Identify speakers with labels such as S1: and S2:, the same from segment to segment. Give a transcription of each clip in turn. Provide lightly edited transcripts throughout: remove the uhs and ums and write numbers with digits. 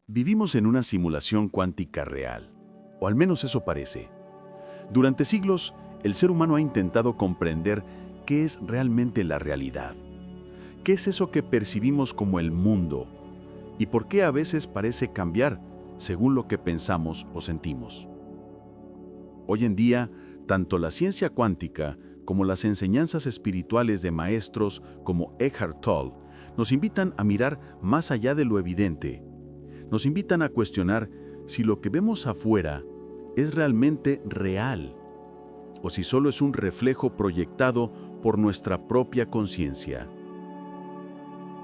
S1: Vivimos en una simulación cuántica real, o al menos eso parece. Durante siglos, el ser humano ha intentado comprender qué es realmente la realidad. ¿Qué es eso que percibimos como el mundo? ¿Y por qué a veces parece cambiar según lo que pensamos o sentimos? Hoy en día, tanto la ciencia cuántica como las enseñanzas espirituales de maestros como Eckhart Tolle nos invitan a mirar más allá de lo evidente. Nos invitan a cuestionar si lo que vemos afuera es realmente real o si solo es un reflejo proyectado por nuestra propia conciencia.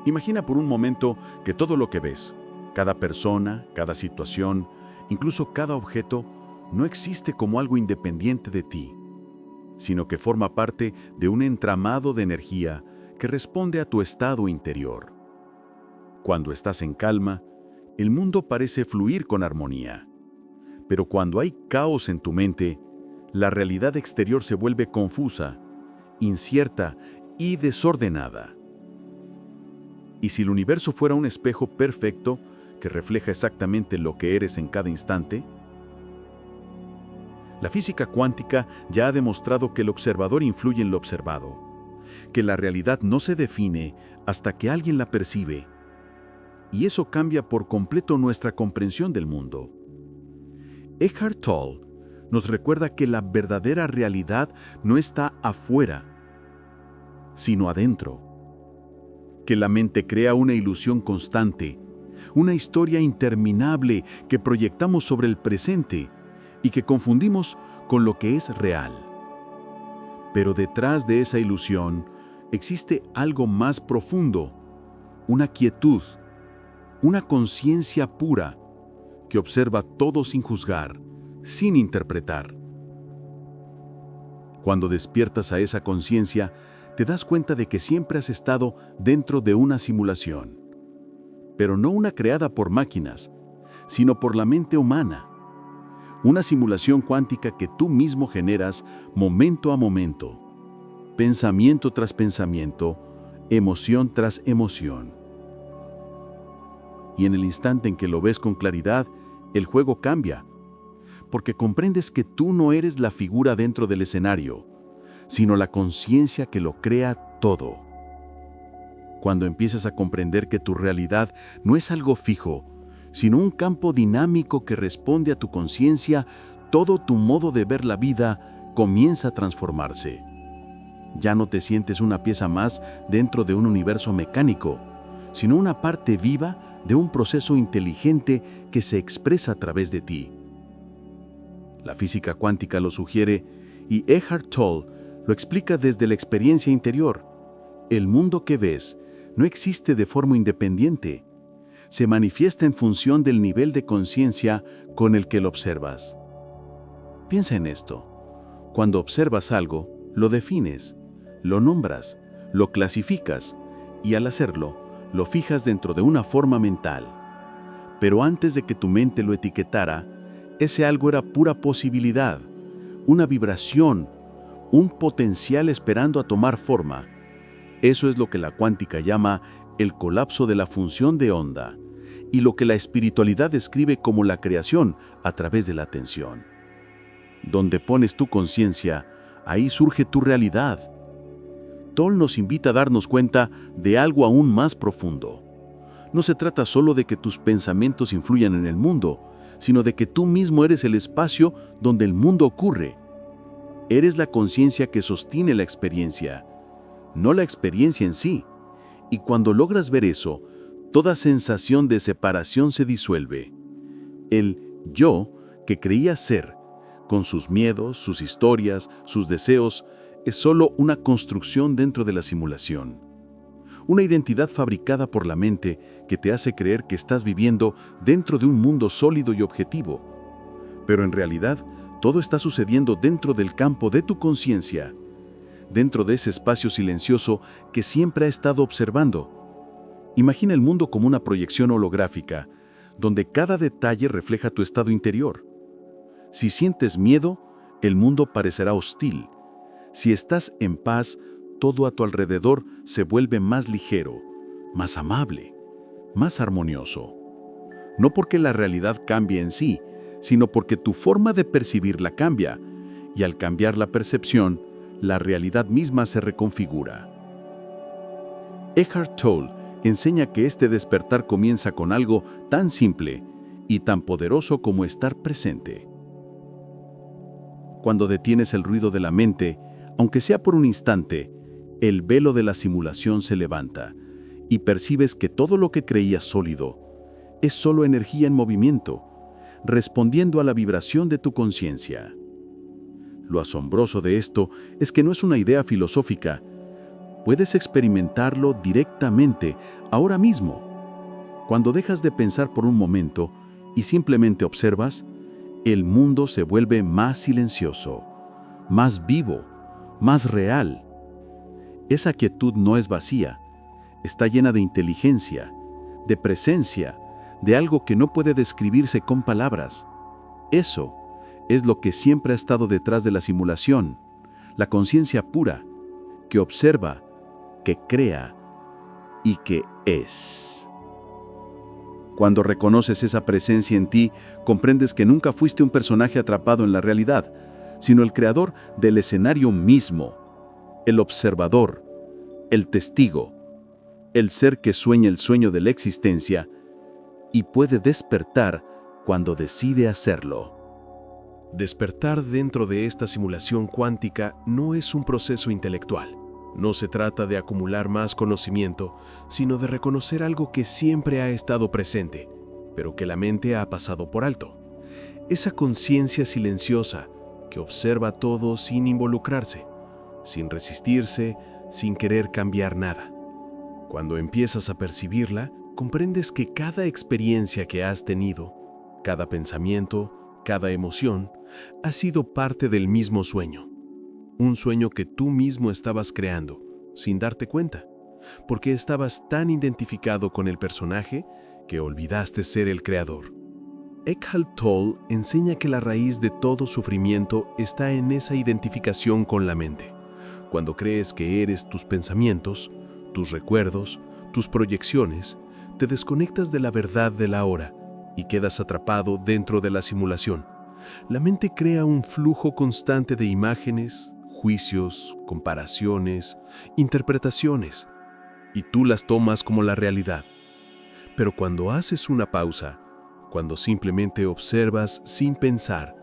S1: Imagina por un momento que todo lo que ves, cada persona, cada situación, incluso cada objeto, no existe como algo independiente de ti, sino que forma parte de un entramado de energía que responde a tu estado interior. Cuando estás en calma, el mundo parece fluir con armonía. Pero cuando hay caos en tu mente, la realidad exterior se vuelve confusa, incierta y desordenada. ¿Y si el universo fuera un espejo perfecto que refleja exactamente lo que eres en cada instante? La física cuántica ya ha demostrado que el observador influye en lo observado, que la realidad no se define hasta que alguien la percibe. Y eso cambia por completo nuestra comprensión del mundo. Eckhart Tolle nos recuerda que la verdadera realidad no está afuera, sino adentro. Que la mente crea una ilusión constante, una historia interminable que proyectamos sobre el presente y que confundimos con lo que es real. Pero detrás de esa ilusión existe algo más profundo, una quietud, una conciencia pura que observa todo sin juzgar, sin interpretar. Cuando despiertas a esa conciencia, te das cuenta de que siempre has estado dentro de una simulación, pero no una creada por máquinas, sino por la mente humana. Una simulación cuántica que tú mismo generas momento a momento, pensamiento tras pensamiento, emoción tras emoción. Y en el instante en que lo ves con claridad, el juego cambia, porque comprendes que tú no eres la figura dentro del escenario, sino la conciencia que lo crea todo. Cuando empiezas a comprender que tu realidad no es algo fijo, sino un campo dinámico que responde a tu conciencia, todo tu modo de ver la vida comienza a transformarse. Ya no te sientes una pieza más dentro de un universo mecánico, sino una parte viva de un proceso inteligente que se expresa a través de ti. La física cuántica lo sugiere y Eckhart Tolle lo explica desde la experiencia interior. El mundo que ves no existe de forma independiente. Se manifiesta en función del nivel de conciencia con el que lo observas. Piensa en esto. Cuando observas algo, lo defines, lo nombras, lo clasificas y al hacerlo, lo fijas dentro de una forma mental. Pero antes de que tu mente lo etiquetara, ese algo era pura posibilidad, una vibración, un potencial esperando a tomar forma. Eso es lo que la cuántica llama el colapso de la función de onda y lo que la espiritualidad describe como la creación a través de la atención. Donde pones tu conciencia, ahí surge tu realidad. Tolle nos invita a darnos cuenta de algo aún más profundo. No se trata solo de que tus pensamientos influyan en el mundo, sino de que tú mismo eres el espacio donde el mundo ocurre. Eres la conciencia que sostiene la experiencia, no la experiencia en sí. Y cuando logras ver eso, toda sensación de separación se disuelve. El yo que creías ser, con sus miedos, sus historias, sus deseos, es solo una construcción dentro de la simulación. Una identidad fabricada por la mente que te hace creer que estás viviendo dentro de un mundo sólido y objetivo. Pero en realidad, todo está sucediendo dentro del campo de tu conciencia, dentro de ese espacio silencioso que siempre ha estado observando. Imagina el mundo como una proyección holográfica, donde cada detalle refleja tu estado interior. Si sientes miedo, el mundo parecerá hostil. Si estás en paz, todo a tu alrededor se vuelve más ligero, más amable, más armonioso. no porque la realidad cambie en sí, sino porque tu forma de percibirla cambia, y al cambiar la percepción, la realidad misma se reconfigura. Eckhart Tolle enseña que este despertar comienza con algo tan simple y tan poderoso como estar presente. Cuando detienes el ruido de la mente, aunque sea por un instante, el velo de la simulación se levanta y percibes que todo lo que creías sólido es solo energía en movimiento, respondiendo a la vibración de tu conciencia. Lo asombroso de esto es que no es una idea filosófica. Puedes experimentarlo directamente, ahora mismo. Cuando dejas de pensar por un momento y simplemente observas, el mundo se vuelve más silencioso, más vivo, más real. Esa quietud no es vacía, está llena de inteligencia, de presencia, de algo que no puede describirse con palabras. Eso es lo que siempre ha estado detrás de la simulación, la conciencia pura, que observa, que crea y que es. Cuando reconoces esa presencia en ti, comprendes que nunca fuiste un personaje atrapado en la realidad, sino el creador del escenario mismo, el observador, el testigo, el ser que sueña el sueño de la existencia y puede despertar cuando decide hacerlo.
S2: Despertar dentro de esta simulación cuántica no es un proceso intelectual. No se trata de acumular más conocimiento, sino de reconocer algo que siempre ha estado presente, pero que la mente ha pasado por alto. Esa conciencia silenciosa que observa todo sin involucrarse, sin resistirse, sin querer cambiar nada. Cuando empiezas a percibirla, comprendes que cada experiencia que has tenido, cada pensamiento, cada emoción, ha sido parte del mismo sueño. Un sueño que tú mismo estabas creando, sin darte cuenta, porque estabas tan identificado con el personaje que olvidaste ser el creador. Eckhart Tolle enseña que la raíz de todo sufrimiento está en esa identificación con la mente. Cuando crees que eres tus pensamientos, tus recuerdos, tus proyecciones, te desconectas de la verdad de la hora y quedas atrapado dentro de la simulación. La mente crea un flujo constante de imágenes, juicios, comparaciones, interpretaciones, y tú las tomas como la realidad. Pero cuando haces una pausa, cuando simplemente observas sin pensar,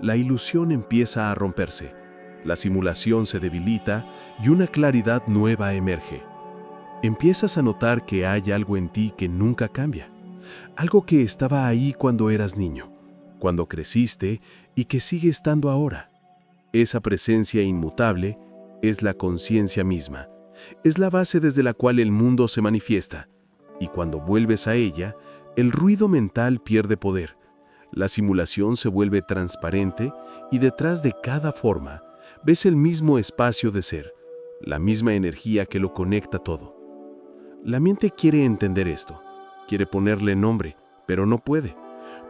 S2: la ilusión empieza a romperse, la simulación se debilita y una claridad nueva emerge. Empiezas a notar que hay algo en ti que nunca cambia, algo que estaba ahí cuando eras niño, cuando creciste y que sigue estando ahora. Esa presencia inmutable es la conciencia misma, es la base desde la cual el mundo se manifiesta, y cuando vuelves a ella, el ruido mental pierde poder, la simulación se vuelve transparente y detrás de cada forma ves el mismo espacio de ser, la misma energía que lo conecta todo. La mente quiere entender esto, quiere ponerle nombre, pero no puede,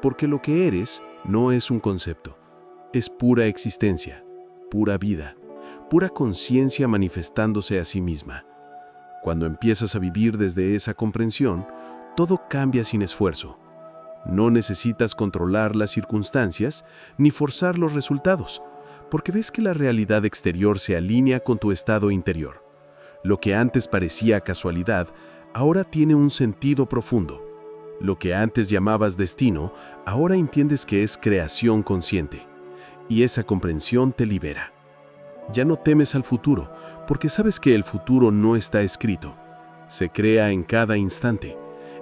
S2: porque lo que eres no es un concepto, es pura existencia, pura vida, pura conciencia manifestándose a sí misma. Cuando empiezas a vivir desde esa comprensión, todo cambia sin esfuerzo. No necesitas controlar las circunstancias ni forzar los resultados, porque ves que la realidad exterior se alinea con tu estado interior. Lo que antes parecía casualidad, ahora tiene un sentido profundo. Lo que antes llamabas destino, ahora entiendes que es creación consciente. Y esa comprensión te libera. Ya no temes al futuro, porque sabes que el futuro no está escrito. Se crea en cada instante,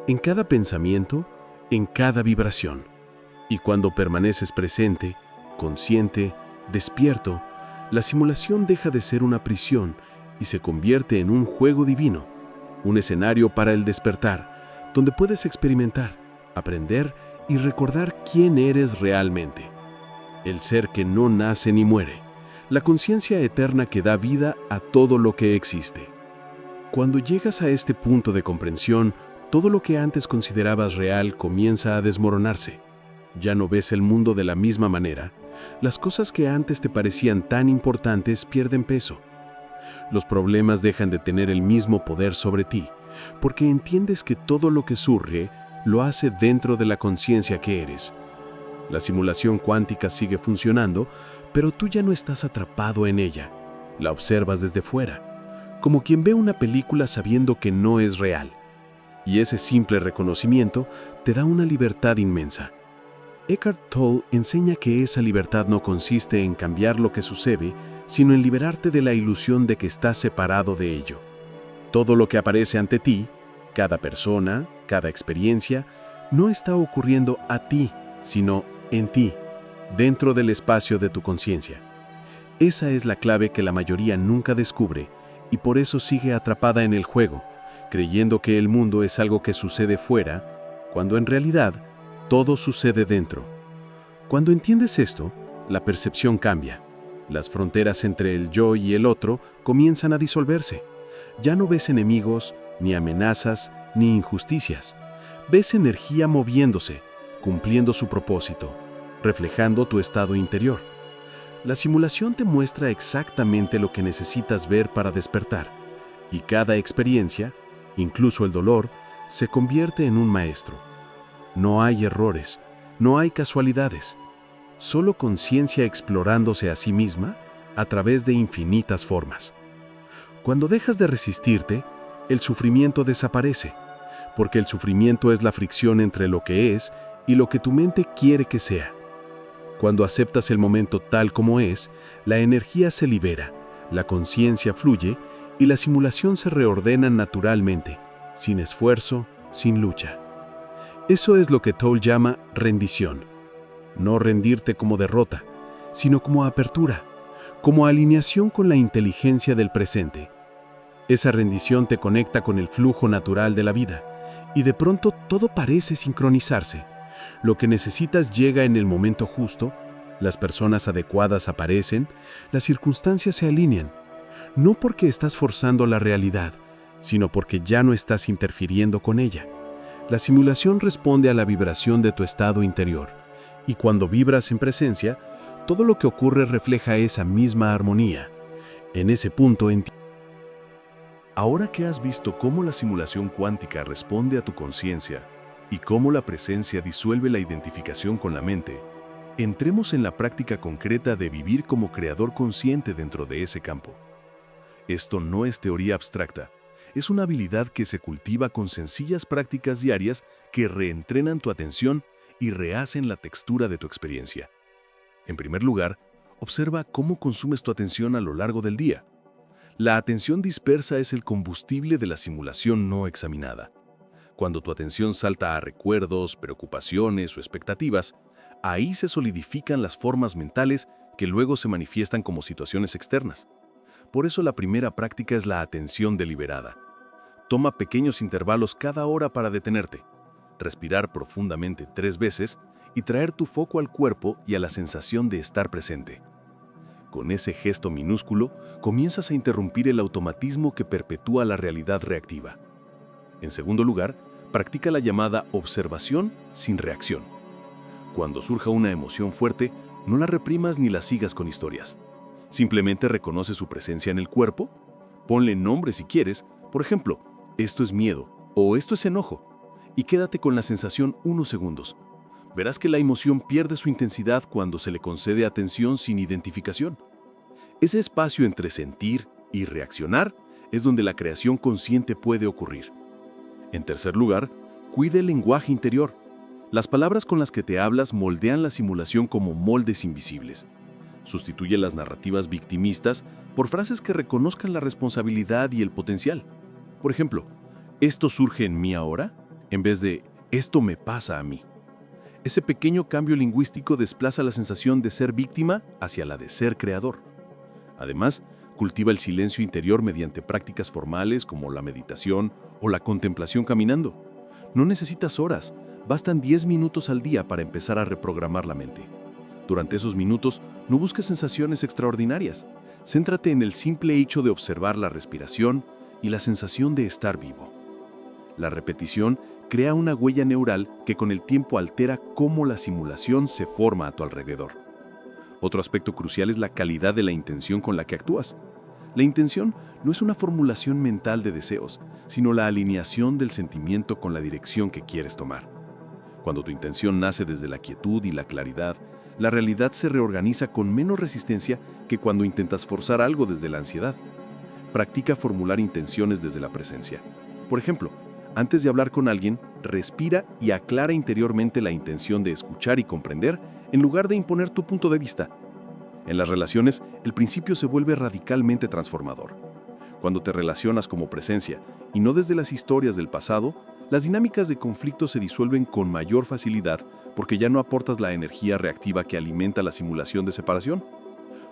S2: en cada pensamiento, en cada vibración. Y cuando permaneces presente, consciente, despierto, la simulación deja de ser una prisión y se convierte en un juego divino, un escenario para el despertar, donde puedes experimentar, aprender y recordar quién eres realmente. El ser que no nace ni muere, la conciencia eterna que da vida a todo lo que existe. Cuando llegas a este punto de comprensión, todo lo que antes considerabas real comienza a desmoronarse. Ya no ves el mundo de la misma manera. Las cosas que antes te parecían tan importantes pierden peso. Los problemas dejan de tener el mismo poder sobre ti, porque entiendes que todo lo que surge, lo hace dentro de la conciencia que eres. La simulación cuántica sigue funcionando, pero tú ya no estás atrapado en ella. La observas desde fuera, como quien ve una película sabiendo que no es real. Y ese simple reconocimiento te da una libertad inmensa. Eckhart Tolle enseña que esa libertad no consiste en cambiar lo que sucede, sino en liberarte de la ilusión de que estás separado de ello. Todo lo que aparece ante ti, cada persona, cada experiencia, no está ocurriendo a ti, sino en ti, dentro del espacio de tu conciencia. Esa es la clave que la mayoría nunca descubre y por eso sigue atrapada en el juego, creyendo que el mundo es algo que sucede fuera, cuando en realidad todo sucede dentro. Cuando entiendes esto, la percepción cambia. Las fronteras entre el yo y el otro comienzan a disolverse. Ya no ves enemigos, ni amenazas, ni injusticias. Ves energía moviéndose, cumpliendo su propósito, reflejando tu estado interior. La simulación te muestra exactamente lo que necesitas ver para despertar, y cada experiencia, incluso el dolor, se convierte en un maestro. No hay errores, no hay casualidades, solo conciencia explorándose a sí misma a través de infinitas formas. Cuando dejas de resistirte, el sufrimiento desaparece, porque el sufrimiento es la fricción entre lo que es y lo que tu mente quiere que sea. Cuando aceptas el momento tal como es, la energía se libera, la conciencia fluye y la simulación se reordena naturalmente, sin esfuerzo, sin lucha. Eso es lo que Tolle llama rendición. No rendirte como derrota, sino como apertura, como alineación con la inteligencia del presente. Esa rendición te conecta con el flujo natural de la vida, y de pronto todo parece sincronizarse. Lo que necesitas llega en el momento justo, las personas adecuadas aparecen, las circunstancias se alinean, no porque estás forzando la realidad, sino porque ya no estás interfiriendo con ella. La simulación responde a la vibración de tu estado interior, y cuando vibras en presencia, todo lo que ocurre refleja esa misma armonía. En ese punto
S3: Ahora que has visto cómo la simulación cuántica responde a tu conciencia y cómo la presencia disuelve la identificación con la mente, entremos en la práctica concreta de vivir como creador consciente dentro de ese campo. Esto no es teoría abstracta, es una habilidad que se cultiva con sencillas prácticas diarias que reentrenan tu atención y rehacen la textura de tu experiencia. En primer lugar, observa cómo consumes tu atención a lo largo del día. La atención dispersa es el combustible de la simulación no examinada. Cuando tu atención salta a recuerdos, preocupaciones o expectativas, ahí se solidifican las formas mentales que luego se manifiestan como situaciones externas. Por eso la primera práctica es la atención deliberada. Toma pequeños intervalos cada hora para detenerte, respirar profundamente 3 veces y traer tu foco al cuerpo y a la sensación de estar presente. Con ese gesto minúsculo, comienzas a interrumpir el automatismo que perpetúa la realidad reactiva. En segundo lugar, practica la llamada observación sin reacción. Cuando surja una emoción fuerte, no la reprimas ni la sigas con historias. Simplemente reconoce su presencia en el cuerpo, ponle nombre si quieres, por ejemplo, esto es miedo o esto es enojo, y quédate con la sensación unos segundos. Verás que la emoción pierde su intensidad cuando se le concede atención sin identificación. Ese espacio entre sentir y reaccionar es donde la creación consciente puede ocurrir. En tercer lugar, cuida el lenguaje interior. Las palabras con las que te hablas moldean la simulación como moldes invisibles. Sustituye las narrativas victimistas por frases que reconozcan la responsabilidad y el potencial. Por ejemplo, ¿esto surge en mí ahora?, en vez de «esto me pasa a mí». Ese pequeño cambio lingüístico desplaza la sensación de ser víctima hacia la de ser creador. Además, cultiva el silencio interior mediante prácticas formales como la meditación o la contemplación caminando. No necesitas horas, bastan 10 minutos al día para empezar a reprogramar la mente. Durante esos minutos, no busques sensaciones extraordinarias. Céntrate en el simple hecho de observar la respiración y la sensación de estar vivo. La repetición crea una huella neural que con el tiempo altera cómo la simulación se forma a tu alrededor. Otro aspecto crucial es la calidad de la intención con la que actúas. La intención no es una formulación mental de deseos, sino la alineación del sentimiento con la dirección que quieres tomar. Cuando tu intención nace desde la quietud y la claridad, la realidad se reorganiza con menos resistencia que cuando intentas forzar algo desde la ansiedad. Practica formular intenciones desde la presencia. Por ejemplo, antes de hablar con alguien, respira y aclara interiormente la intención de escuchar y comprender en lugar de imponer tu punto de vista. En las relaciones, el principio se vuelve radicalmente transformador. Cuando te relacionas como presencia y no desde las historias del pasado, las dinámicas de conflicto se disuelven con mayor facilidad porque ya no aportas la energía reactiva que alimenta la simulación de separación.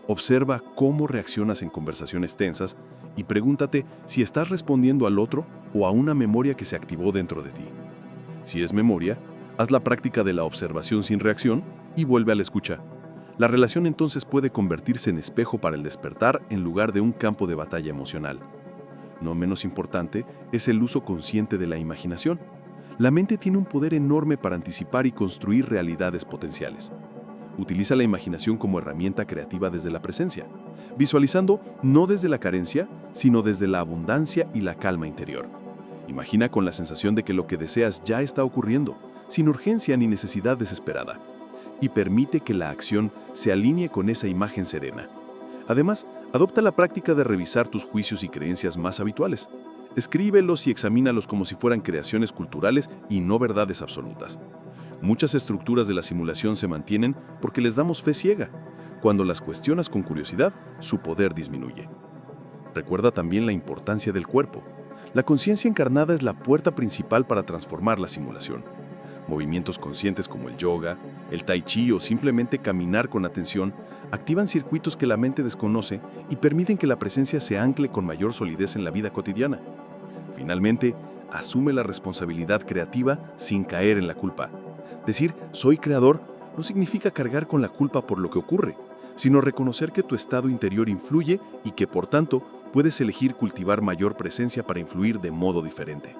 S3: Observa cómo reaccionas en conversaciones tensas y pregúntate si estás respondiendo al otro o a una memoria que se activó dentro de ti. Si es memoria, haz la práctica de la observación sin reacción y vuelve a la escucha. La relación entonces puede convertirse en espejo para el despertar en lugar de un campo de batalla emocional. No menos importante es el uso consciente de la imaginación. La mente tiene un poder enorme para anticipar y construir realidades potenciales. Utiliza la imaginación como herramienta creativa desde la presencia, visualizando no desde la carencia, sino desde la abundancia y la calma interior. Imagina con la sensación de que lo que deseas ya está ocurriendo, sin urgencia ni necesidad desesperada, y permite que la acción se alinee con esa imagen serena. Además, adopta la práctica de revisar tus juicios y creencias más habituales. Escríbelos y examínalos como si fueran creaciones culturales y no verdades absolutas. Muchas estructuras de la simulación se mantienen porque les damos fe ciega. Cuando las cuestionas con curiosidad, su poder disminuye. Recuerda también la importancia del cuerpo. La conciencia encarnada es la puerta principal para transformar la simulación. Movimientos conscientes como el yoga, el tai chi o simplemente caminar con atención activan circuitos que la mente desconoce y permiten que la presencia se ancle con mayor solidez en la vida cotidiana. Finalmente, asume la responsabilidad creativa sin caer en la culpa. Decir «soy creador» no significa cargar con la culpa por lo que ocurre, sino reconocer que tu estado interior influye y que, por tanto, puedes elegir cultivar mayor presencia para influir de modo diferente.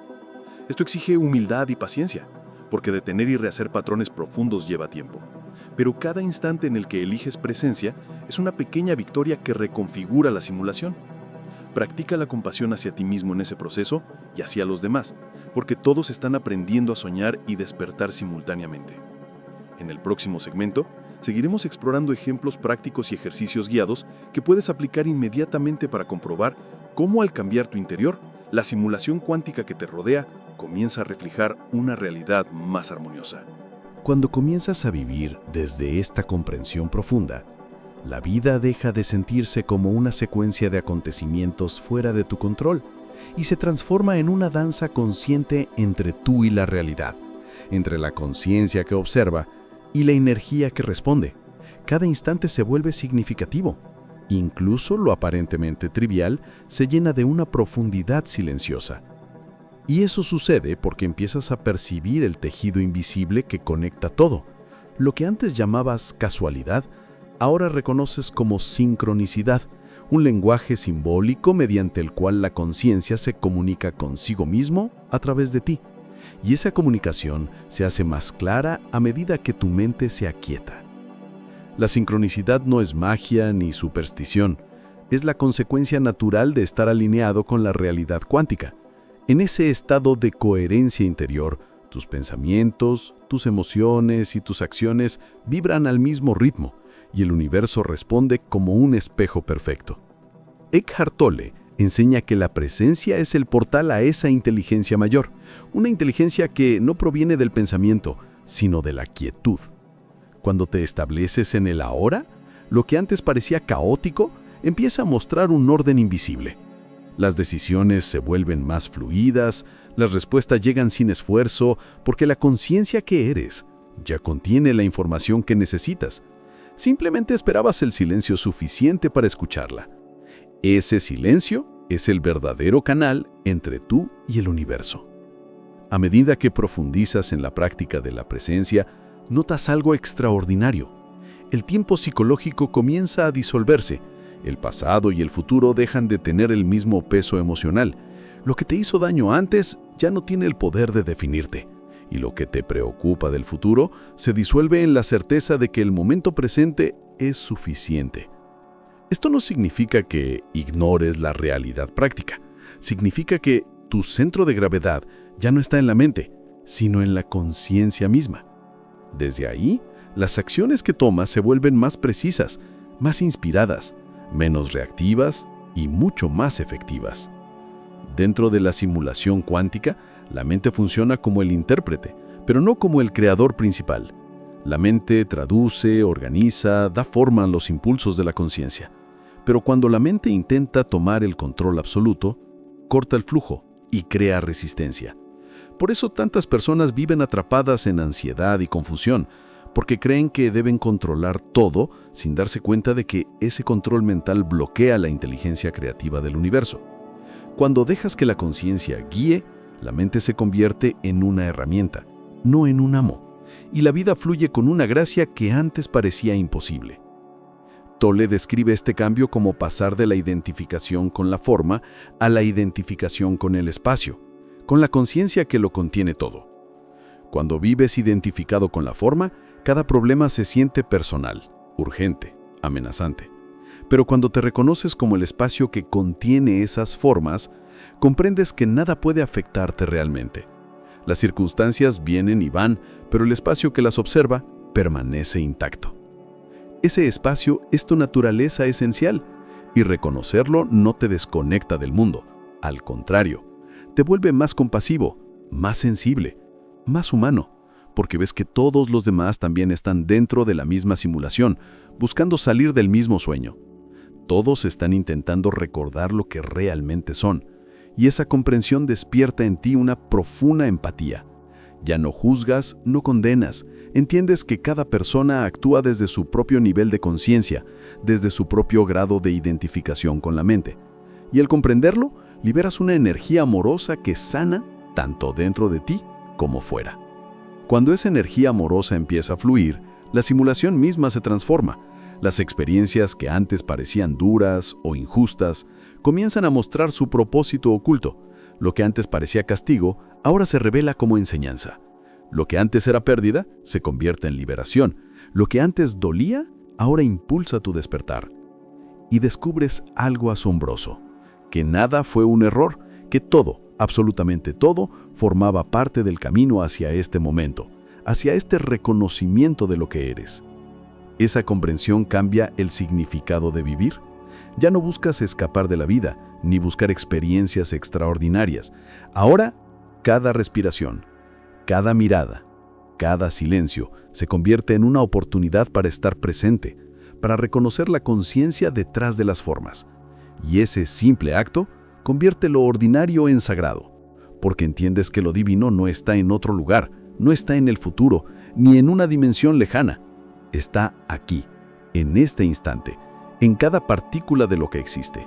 S3: Esto exige humildad y paciencia, porque detener y rehacer patrones profundos lleva tiempo. Pero cada instante en el que eliges presencia es una pequeña victoria que reconfigura la simulación. Practica la compasión hacia ti mismo en ese proceso y hacia los demás, porque todos están aprendiendo a soñar y despertar simultáneamente. En el próximo segmento, seguiremos explorando ejemplos prácticos y ejercicios guiados que puedes aplicar inmediatamente para comprobar cómo al cambiar tu interior, la simulación cuántica que te rodea comienza a reflejar una realidad más armoniosa.
S1: Cuando comienzas a vivir desde esta comprensión profunda, la vida deja de sentirse como una secuencia de acontecimientos fuera de tu control y se transforma en una danza consciente entre tú y la realidad, entre la conciencia que observa y la energía que responde. Cada instante se vuelve significativo. Incluso lo aparentemente trivial se llena de una profundidad silenciosa. Y eso sucede porque empiezas a percibir el tejido invisible que conecta todo. Lo que antes llamabas casualidad, ahora reconoces como sincronicidad, un lenguaje simbólico mediante el cual la conciencia se comunica consigo mismo a través de ti. Y esa comunicación se hace más clara a medida que tu mente se aquieta. La sincronicidad no es magia ni superstición, es la consecuencia natural de estar alineado con la realidad cuántica. En ese estado de coherencia interior, tus pensamientos, tus emociones y tus acciones vibran al mismo ritmo, y el universo responde como un espejo perfecto. Eckhart Tolle enseña que la presencia es el portal a esa inteligencia mayor, una inteligencia que no proviene del pensamiento, sino de la quietud. Cuando te estableces en el ahora, lo que antes parecía caótico empieza a mostrar un orden invisible. Las decisiones se vuelven más fluidas, las respuestas llegan sin esfuerzo, porque la conciencia que eres ya contiene la información que necesitas. Simplemente esperabas el silencio suficiente para escucharla. Ese silencio es el verdadero canal entre tú y el universo. A medida que profundizas en la práctica de la presencia, notas algo extraordinario. El tiempo psicológico comienza a disolverse. El pasado y el futuro dejan de tener el mismo peso emocional. Lo que te hizo daño antes ya no tiene el poder de definirte. Y lo que te preocupa del futuro se disuelve en la certeza de que el momento presente es suficiente. Esto no significa que ignores la realidad práctica. Significa que tu centro de gravedad ya no está en la mente, sino en la conciencia misma.
S3: Desde ahí, las acciones que tomas se vuelven más precisas, más inspiradas, menos reactivas y mucho más efectivas. Dentro de la simulación cuántica, la mente funciona como el intérprete, pero no como el creador principal. La mente traduce, organiza, da forma a los impulsos de la conciencia. Pero cuando la mente intenta tomar el control absoluto, corta el flujo y crea resistencia. Por eso tantas personas viven atrapadas en ansiedad y confusión, porque creen que deben controlar todo sin darse cuenta de que ese control mental bloquea la inteligencia creativa del universo. Cuando dejas que la conciencia guíe, la mente se convierte en una herramienta, no en un amo, y la vida fluye con una gracia que antes parecía imposible. Tolle describe este cambio como pasar de la identificación con la forma a la identificación con el espacio, con la conciencia que lo contiene todo. Cuando vives identificado con la forma, cada problema se siente personal, urgente, amenazante. Pero cuando te reconoces como el espacio que contiene esas formas, comprendes que nada puede afectarte realmente. Las circunstancias vienen y van, pero el espacio que las observa permanece intacto. Ese espacio es tu naturaleza esencial, y reconocerlo no te desconecta del mundo. Al contrario, te vuelve más compasivo, más sensible, más humano, porque ves que todos los demás también están dentro de la misma simulación, buscando salir del mismo sueño. Todos están intentando recordar lo que realmente son, y esa comprensión despierta en ti una profunda empatía. Ya no juzgas, no condenas, entiendes que cada persona actúa desde su propio nivel de conciencia, desde su propio grado de identificación con la mente. Y al comprenderlo, liberas una energía amorosa que sana tanto dentro de ti como fuera. Cuando esa energía amorosa empieza a fluir, la simulación misma se transforma. Las experiencias que antes parecían duras o injustas comienzan a mostrar su propósito oculto. Lo que antes parecía castigo, ahora se revela como enseñanza. Lo que antes era pérdida, se convierte en liberación. Lo que antes dolía, ahora impulsa tu despertar. Y descubres algo asombroso, que nada fue un error, que todo, absolutamente todo, formaba parte del camino hacia este momento, hacia este reconocimiento de lo que eres. Esa comprensión cambia el significado de vivir. Ya no buscas escapar de la vida, ni buscar experiencias extraordinarias. Ahora, cada respiración, cada mirada, cada silencio se convierte en una oportunidad para estar presente, para reconocer la conciencia detrás de las formas. Y ese simple acto convierte lo ordinario en sagrado, porque entiendes que lo divino no está en otro lugar, no está en el futuro, ni en una dimensión lejana. Está aquí, en este instante, en cada partícula de lo que existe.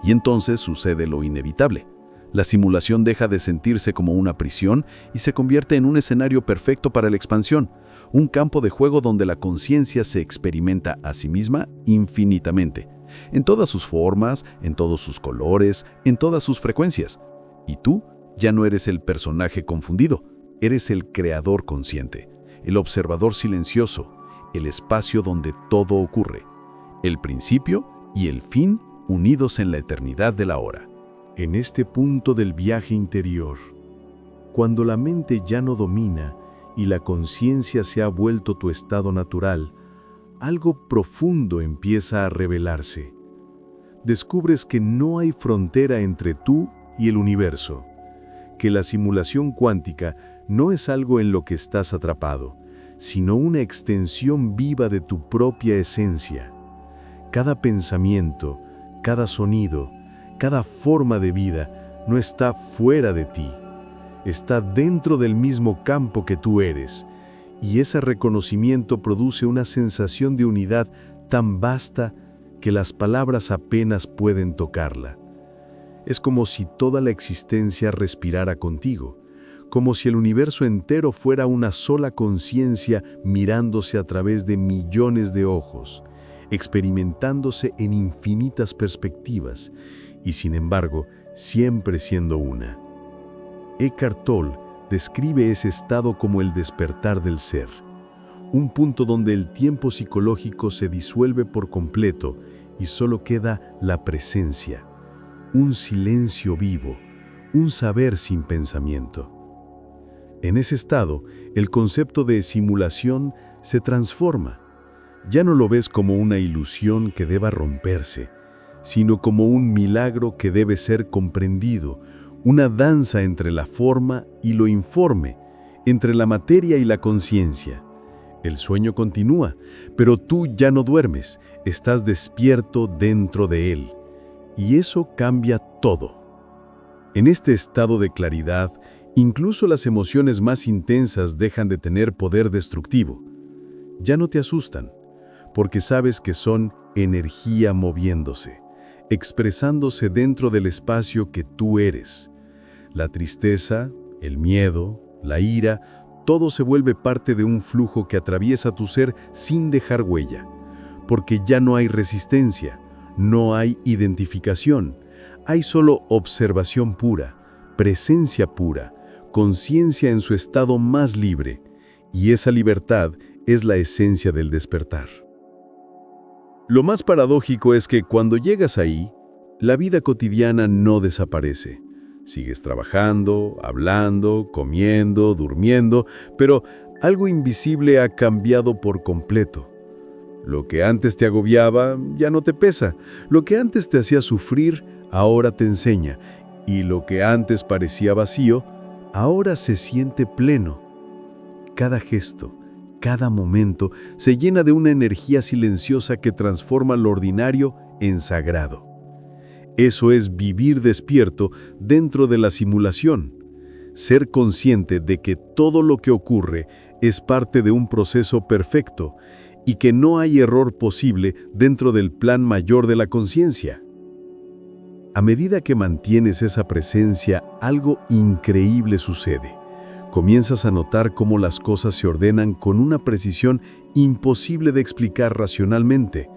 S3: Y entonces sucede lo inevitable. La simulación deja de sentirse como una prisión y se convierte en un escenario perfecto para la expansión, un campo de juego donde la conciencia se experimenta a sí misma infinitamente, en todas sus formas, en todos sus colores, en todas sus frecuencias. Y tú ya no eres el personaje confundido, eres el creador consciente, el observador silencioso, el espacio donde todo ocurre, el principio y el fin unidos en la eternidad de la hora.
S2: En este punto del viaje interior, cuando la mente ya no domina y la conciencia se ha vuelto tu estado natural, algo profundo empieza a revelarse. Descubres que no hay frontera entre tú y el universo, que la simulación cuántica no es algo en lo que estás atrapado, sino una extensión viva de tu propia esencia. Cada pensamiento, cada sonido, cada forma de vida no está fuera de ti, está dentro del mismo campo que tú eres, y ese reconocimiento produce una sensación de unidad tan vasta que las palabras apenas pueden tocarla. Es como si toda la existencia respirara contigo, como si el universo entero fuera una sola conciencia mirándose a través de millones de ojos, experimentándose en infinitas perspectivas, y sin embargo, siempre siendo una. Eckhart Tolle describe ese estado como el despertar del ser, un punto donde el tiempo psicológico se disuelve por completo y solo queda la presencia, un silencio vivo, un saber sin pensamiento.
S1: En ese estado, el concepto de simulación se transforma. Ya no lo ves como una ilusión que deba romperse, sino como un milagro que debe ser comprendido, una danza entre la forma y lo informe, entre la materia y la conciencia. El sueño continúa, pero tú ya no duermes, estás despierto dentro de él. Y eso cambia todo. En este estado de claridad, incluso las emociones más intensas dejan de tener poder destructivo. Ya no te asustan, porque sabes que son energía moviéndose, expresándose dentro del espacio que tú eres. La tristeza, el miedo, la ira, todo se vuelve parte de un flujo que atraviesa tu ser sin dejar huella, porque ya no hay resistencia, no hay identificación, hay solo observación pura, presencia pura, conciencia en su estado más libre, y esa libertad es la esencia del despertar. Lo más paradójico es que cuando llegas ahí, la vida cotidiana no desaparece. Sigues trabajando, hablando, comiendo, durmiendo, pero algo invisible ha cambiado por completo. Lo que antes te agobiaba ya no te pesa. Lo que antes te hacía sufrir, ahora te enseña. Y lo que antes parecía vacío, ahora se siente pleno. Cada gesto, cada momento se llena de una energía silenciosa que transforma lo ordinario en sagrado. Eso es vivir despierto dentro de la simulación. Ser consciente de que todo lo que ocurre es parte de un proceso perfecto y que no hay error posible dentro del plan mayor de la conciencia. A medida que mantienes esa presencia, algo increíble sucede. Comienzas a notar cómo las cosas se ordenan con una precisión imposible de explicar racionalmente.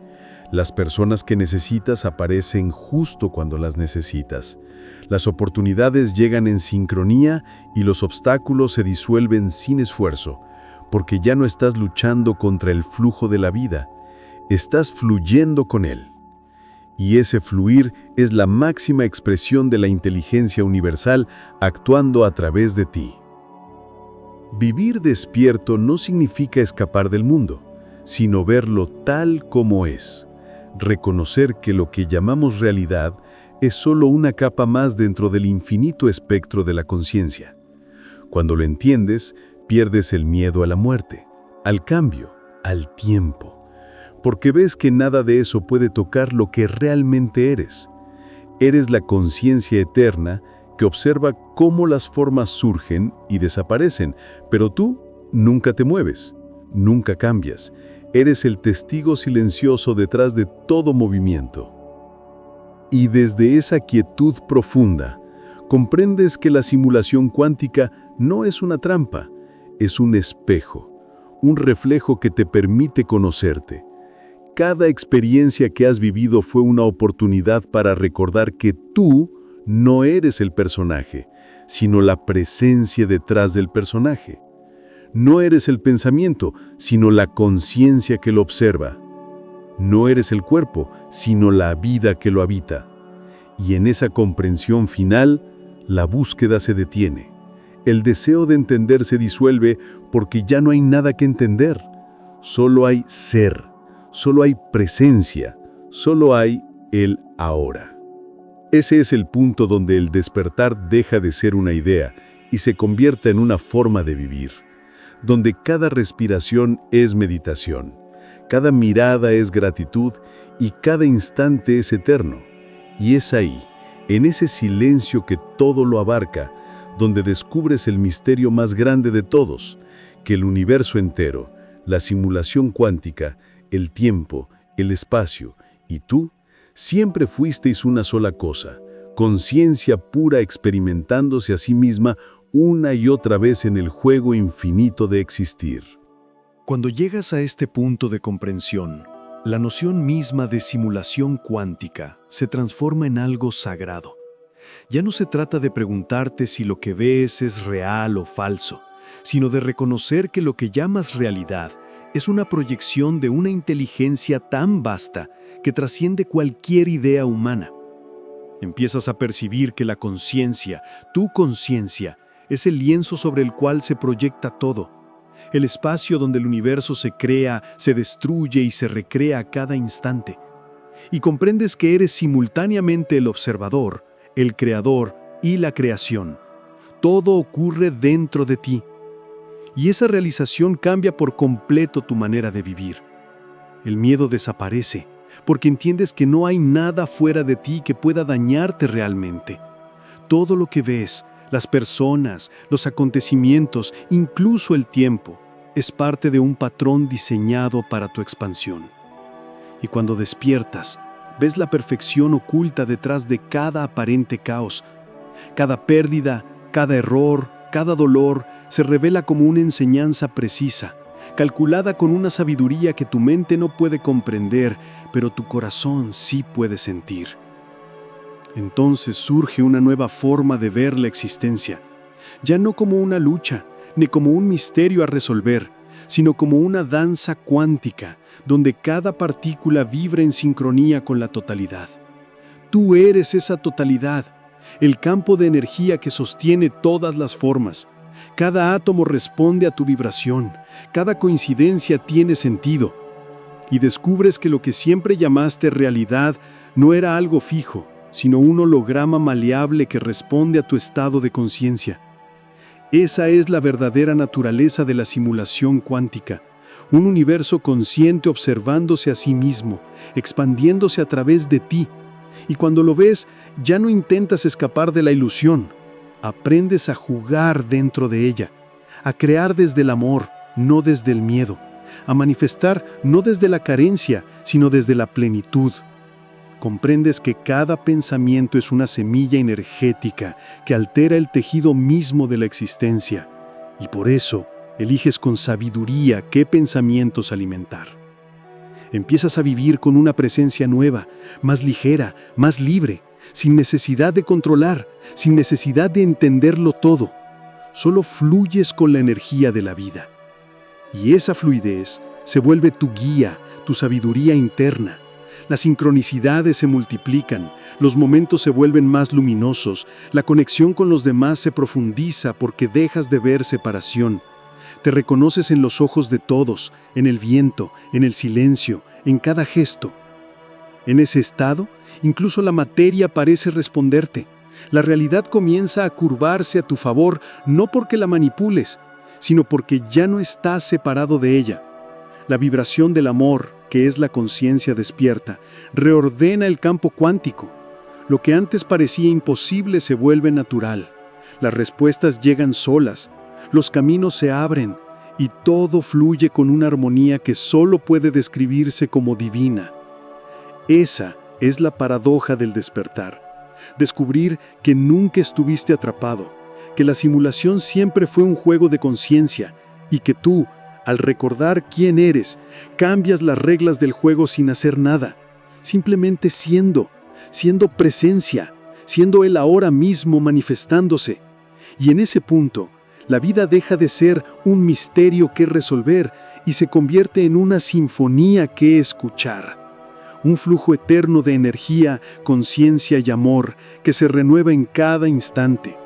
S1: Las personas que necesitas aparecen justo cuando las necesitas. Las oportunidades llegan en sincronía y los obstáculos se disuelven sin esfuerzo, porque ya no estás luchando contra el flujo de la vida, estás fluyendo con él. Y ese fluir es la máxima expresión de la inteligencia universal actuando a través de ti. Vivir despierto no significa escapar del mundo, sino verlo tal como es. Reconocer que lo que llamamos realidad es solo una capa más dentro del infinito espectro de la conciencia. Cuando lo entiendes, pierdes el miedo a la muerte, al cambio, al tiempo, porque ves que nada de eso puede tocar lo que realmente eres. Eres la conciencia eterna que observa cómo las formas surgen y desaparecen, pero tú nunca te mueves, nunca cambias. Eres el testigo silencioso detrás de todo movimiento. Y desde esa quietud profunda, comprendes que la simulación cuántica no es una trampa, es un espejo, un reflejo que te permite conocerte. Cada experiencia que has vivido fue una oportunidad para recordar que tú no eres el personaje, sino la presencia detrás del personaje. No eres el pensamiento, sino la conciencia que lo observa. No eres el cuerpo, sino la vida que lo habita. Y en esa comprensión final, la búsqueda se detiene. El deseo de entender se disuelve porque ya no hay nada que entender. Solo hay ser, solo hay presencia, solo hay el ahora. Ese es el punto donde el despertar deja de ser una idea y se convierte en una forma de vivir, donde cada respiración es meditación, cada mirada es gratitud y cada instante es eterno. Y es ahí, en ese silencio que todo lo abarca, donde descubres el misterio más grande de todos, que el universo entero, la simulación cuántica, el tiempo, el espacio y tú, siempre fuisteis una sola cosa, conciencia pura experimentándose a sí misma una y otra vez en el juego infinito de existir.
S2: Cuando llegas a este punto de comprensión, la noción misma de simulación cuántica se transforma en algo sagrado. Ya no se trata de preguntarte si lo que ves es real o falso, sino de reconocer que lo que llamas realidad es una proyección de una inteligencia tan vasta que trasciende cualquier idea humana. Empiezas a percibir que la conciencia, tu conciencia, Es el lienzo sobre el cual se proyecta todo. El espacio donde el universo se crea, se destruye y se recrea a cada instante. Y comprendes que eres simultáneamente el observador, el creador y la creación. Todo ocurre dentro de ti. Y esa realización cambia por completo tu manera de vivir. El miedo desaparece, porque entiendes que no hay nada fuera de ti que pueda dañarte realmente. Todo lo que ves, las personas, los acontecimientos, incluso el tiempo, es parte de un patrón diseñado para tu expansión. Y cuando despiertas, ves la perfección oculta detrás de cada aparente caos. Cada pérdida, cada error, cada dolor se revela como una enseñanza precisa, calculada con una sabiduría que tu mente no puede comprender, pero tu corazón sí puede sentir. Entonces surge una nueva forma de ver la existencia, ya no como una lucha, ni como un misterio a resolver, sino como una danza cuántica, donde cada partícula vibra en sincronía con la totalidad. Tú eres esa totalidad, el campo de energía que sostiene todas las formas. Cada átomo responde a tu vibración, cada coincidencia tiene sentido. Y descubres que lo que siempre llamaste realidad no era algo fijo, sino un holograma maleable que responde a tu estado de conciencia. Esa es la verdadera naturaleza de la simulación cuántica, un universo consciente observándose a sí mismo, expandiéndose a través de ti. Y cuando lo ves, ya no intentas escapar de la ilusión. Aprendes a jugar dentro de ella, a crear desde el amor, no desde el miedo, a manifestar no desde la carencia, sino desde la plenitud. Comprendes que cada pensamiento es una semilla energética que altera el tejido mismo de la existencia, y por eso eliges con sabiduría qué pensamientos alimentar. Empiezas a vivir con una presencia nueva, más ligera, más libre, sin necesidad de controlar, sin necesidad de entenderlo todo. Solo fluyes con la energía de la vida. Y esa fluidez se vuelve tu guía, tu sabiduría interna. Las sincronicidades se multiplican, los momentos se vuelven más luminosos, la conexión con los demás se profundiza porque dejas de ver separación. Te reconoces en los ojos de todos, en el viento, en el silencio, en cada gesto. En ese estado, incluso la materia parece responderte. La realidad comienza a curvarse a tu favor, no porque la manipules, sino porque ya no estás separado de ella. La vibración del amor, que es la conciencia despierta, reordena el campo cuántico. Lo que antes parecía imposible se vuelve natural. Las respuestas llegan solas, los caminos se abren y todo fluye con una armonía que solo puede describirse como divina. Esa es la paradoja del despertar. Descubrir que nunca estuviste atrapado, que la simulación siempre fue un juego de conciencia y que tú, al recordar quién eres, cambias las reglas del juego sin hacer nada, simplemente siendo presencia, siendo el ahora mismo manifestándose. Y en ese punto, la vida deja de ser un misterio que resolver y se convierte en una sinfonía que escuchar. Un flujo eterno de energía, conciencia y amor que se renueva en cada instante.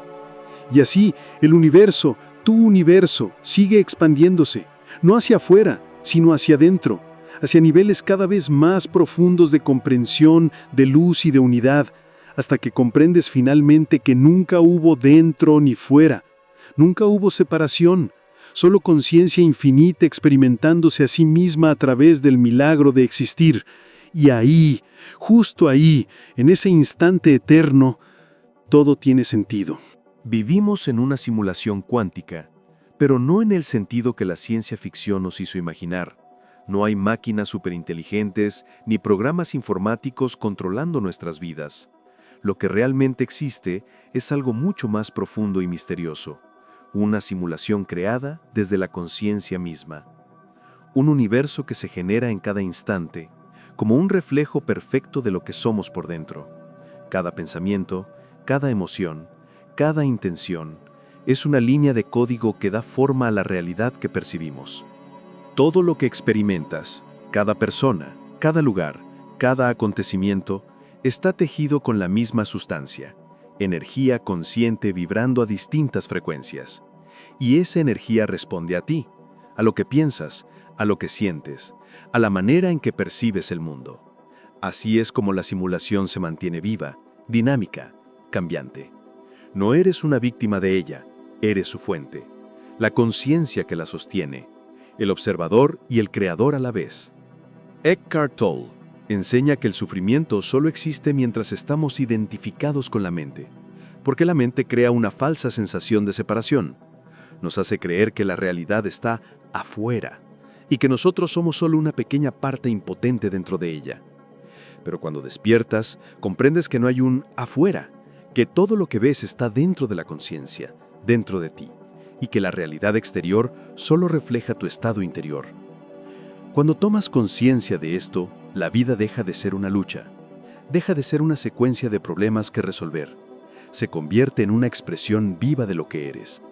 S2: Y así, el universo, tu universo, sigue expandiéndose, no hacia afuera, sino hacia adentro, hacia niveles cada vez más profundos de comprensión, de luz y de unidad, hasta que comprendes finalmente que nunca hubo dentro ni fuera, nunca hubo separación, solo conciencia infinita experimentándose a sí misma a través del milagro de existir. Y ahí, justo ahí, en ese instante eterno, todo tiene sentido.
S3: Vivimos en una simulación cuántica, pero no en el sentido que la ciencia ficción nos hizo imaginar. No hay máquinas superinteligentes ni programas informáticos controlando nuestras vidas. Lo que realmente existe es algo mucho más profundo y misterioso. Una simulación creada desde la conciencia misma. Un universo que se genera en cada instante, como un reflejo perfecto de lo que somos por dentro. Cada pensamiento, cada emoción, cada intención, es una línea de código que da forma a la realidad que percibimos. Todo lo que experimentas, cada persona, cada lugar, cada acontecimiento, está tejido con la misma sustancia, energía consciente vibrando a distintas frecuencias. Y esa energía responde a ti, a lo que piensas, a lo que sientes, a la manera en que percibes el mundo. Así es como la simulación se mantiene viva, dinámica, cambiante. No eres una víctima de ella, eres su fuente, la conciencia que la sostiene, el observador y el creador a la vez. Eckhart Tolle enseña que el sufrimiento solo existe mientras estamos identificados con la mente, porque la mente crea una falsa sensación de separación. Nos hace creer que la realidad está afuera y que nosotros somos solo una pequeña parte impotente dentro de ella. Pero cuando despiertas, comprendes que no hay un afuera, que todo lo que ves está dentro de la conciencia, dentro de ti, y que la realidad exterior solo refleja tu estado interior. Cuando tomas conciencia de esto, la vida deja de ser una lucha, deja de ser una secuencia de problemas que resolver, se convierte en una expresión viva de lo que eres.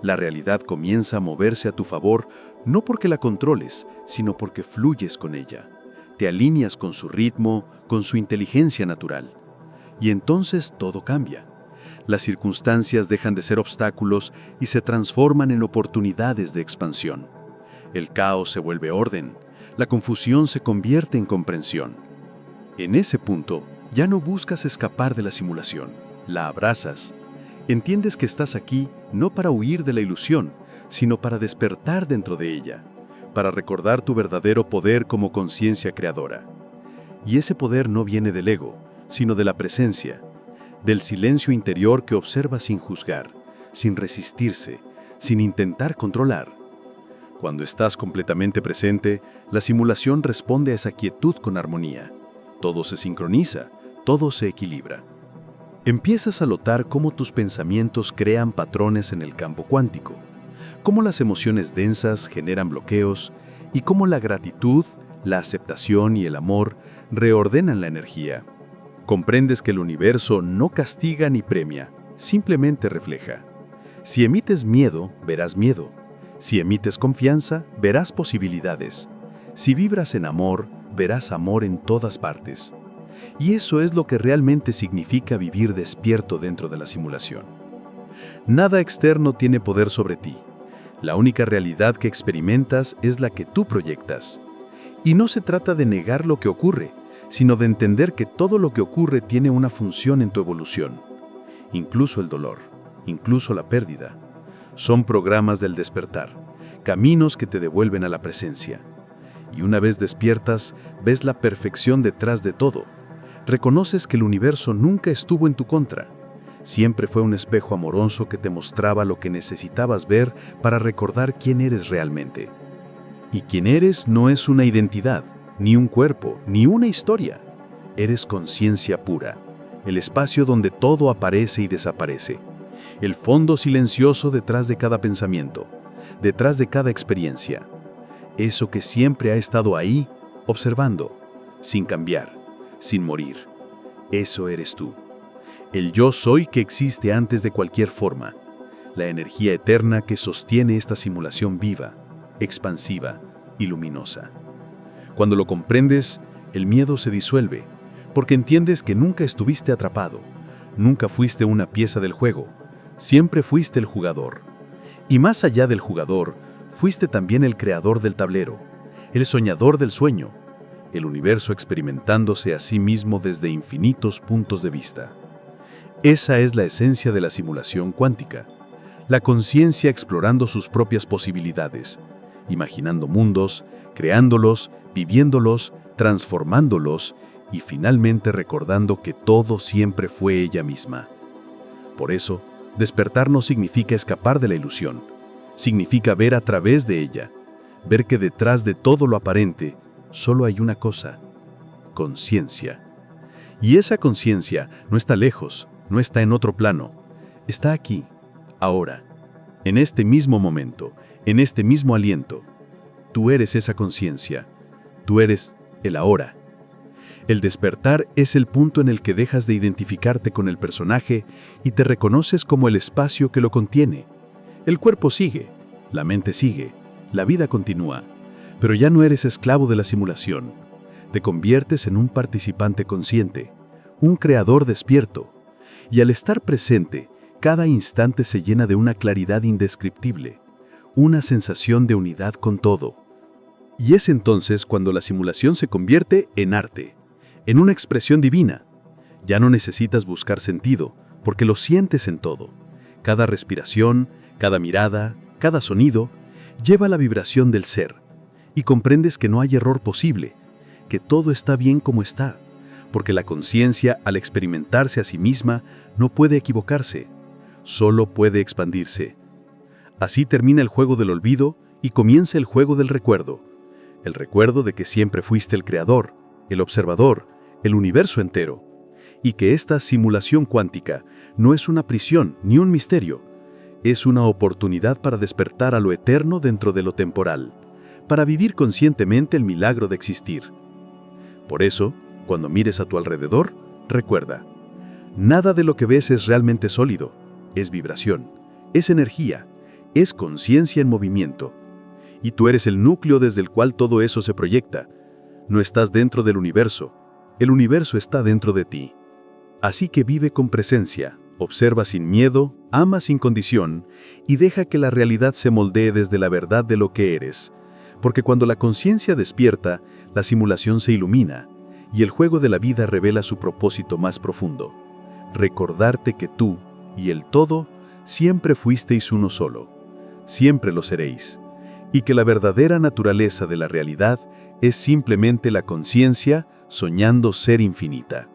S3: La realidad comienza a moverse a tu favor no porque la controles, sino porque fluyes con ella. Te alineas con su ritmo, con su inteligencia natural. Y entonces todo cambia. Las circunstancias dejan de ser obstáculos y se transforman en oportunidades de expansión. El caos se vuelve orden, la confusión se convierte en comprensión. En ese punto, ya no buscas escapar de la simulación, la abrazas. Entiendes que estás aquí no para huir de la ilusión, sino para despertar dentro de ella, para recordar tu verdadero poder como conciencia creadora. Y ese poder no viene del ego, sino de la presencia, del silencio interior que observa sin juzgar, sin resistirse, sin intentar controlar. Cuando estás completamente presente, la simulación responde a esa quietud con armonía. Todo se sincroniza, todo se equilibra. Empiezas a notar cómo tus pensamientos crean patrones en el campo cuántico, cómo las emociones densas generan bloqueos y cómo la gratitud, la aceptación y el amor reordenan la energía. Comprendes que el universo no castiga ni premia, simplemente refleja. Si emites miedo, verás miedo. Si emites confianza, verás posibilidades. Si vibras en amor, verás amor en todas partes. Y eso es lo que realmente significa vivir despierto dentro de la simulación. Nada externo tiene poder sobre ti. La única realidad que experimentas es la que tú proyectas. Y no se trata de negar lo que ocurre, sino de entender que todo lo que ocurre tiene una función en tu evolución. Incluso el dolor, incluso la pérdida. Son programas del despertar, caminos que te devuelven a la presencia. Y una vez despiertas, ves la perfección detrás de todo. Reconoces que el universo nunca estuvo en tu contra. Siempre fue un espejo amoroso que te mostraba lo que necesitabas ver para recordar quién eres realmente. Y quién eres no es una identidad, ni un cuerpo, ni una historia. Eres conciencia pura, el espacio donde todo aparece y desaparece. El fondo silencioso detrás de cada pensamiento, detrás de cada experiencia. Eso que siempre ha estado ahí, observando, sin cambiar, sin morir. Eso eres tú. El yo soy que existe antes de cualquier forma. La energía eterna que sostiene esta simulación viva, expansiva y luminosa. Cuando lo comprendes, el miedo se disuelve, porque entiendes que nunca estuviste atrapado, nunca fuiste una pieza del juego, siempre fuiste el jugador. Y más allá del jugador, fuiste también el creador del tablero, el soñador del sueño, el universo experimentándose a sí mismo desde infinitos puntos de vista. Esa es la esencia de la simulación cuántica, la conciencia explorando sus propias posibilidades, imaginando mundos, creándolos, viviéndolos, transformándolos y finalmente recordando que todo siempre fue ella misma. Por eso, despertar no significa escapar de la ilusión, significa ver a través de ella, ver que detrás de todo lo aparente solo hay una cosa: conciencia. Y esa conciencia no está lejos, no está en otro plano, está aquí, ahora, en este mismo momento, en este mismo aliento. Tú eres esa conciencia, tú eres el ahora. El despertar es el punto en el que dejas de identificarte con el personaje y te reconoces como el espacio que lo contiene. El cuerpo sigue, la mente sigue, la vida continúa, pero ya no eres esclavo de la simulación. Te conviertes en un participante consciente, un creador despierto.
S1: Y al estar presente, cada instante se llena de una claridad indescriptible, una sensación de unidad con todo. Y es entonces cuando la simulación se convierte en arte, en una expresión divina. Ya no necesitas buscar sentido, porque lo sientes en todo. Cada respiración, cada mirada, cada sonido, lleva la vibración del ser. Y comprendes que no hay error posible, que todo está bien como está, porque la conciencia, al experimentarse a sí misma, no puede equivocarse, solo puede expandirse. Así termina el juego del olvido y comienza el juego del recuerdo. El recuerdo de que siempre fuiste el creador, el observador, el universo entero, y que esta simulación cuántica no es una prisión ni un misterio, es una oportunidad para despertar a lo eterno dentro de lo temporal, para vivir conscientemente el milagro de existir. Por eso, cuando mires a tu alrededor, recuerda, nada de lo que ves es realmente sólido, es vibración, es energía, es conciencia en movimiento. Y tú eres el núcleo desde el cual todo eso se proyecta. No estás dentro del universo, el universo está dentro de ti. Así que vive con presencia, observa sin miedo, ama sin condición y deja que la realidad se moldee desde la verdad de lo que eres. Porque cuando la conciencia despierta, la simulación se ilumina y el juego de la vida revela su propósito más profundo. Recordarte que tú y el todo siempre fuisteis uno solo, siempre lo seréis, y que la verdadera naturaleza de la realidad es simplemente la conciencia soñando ser infinita.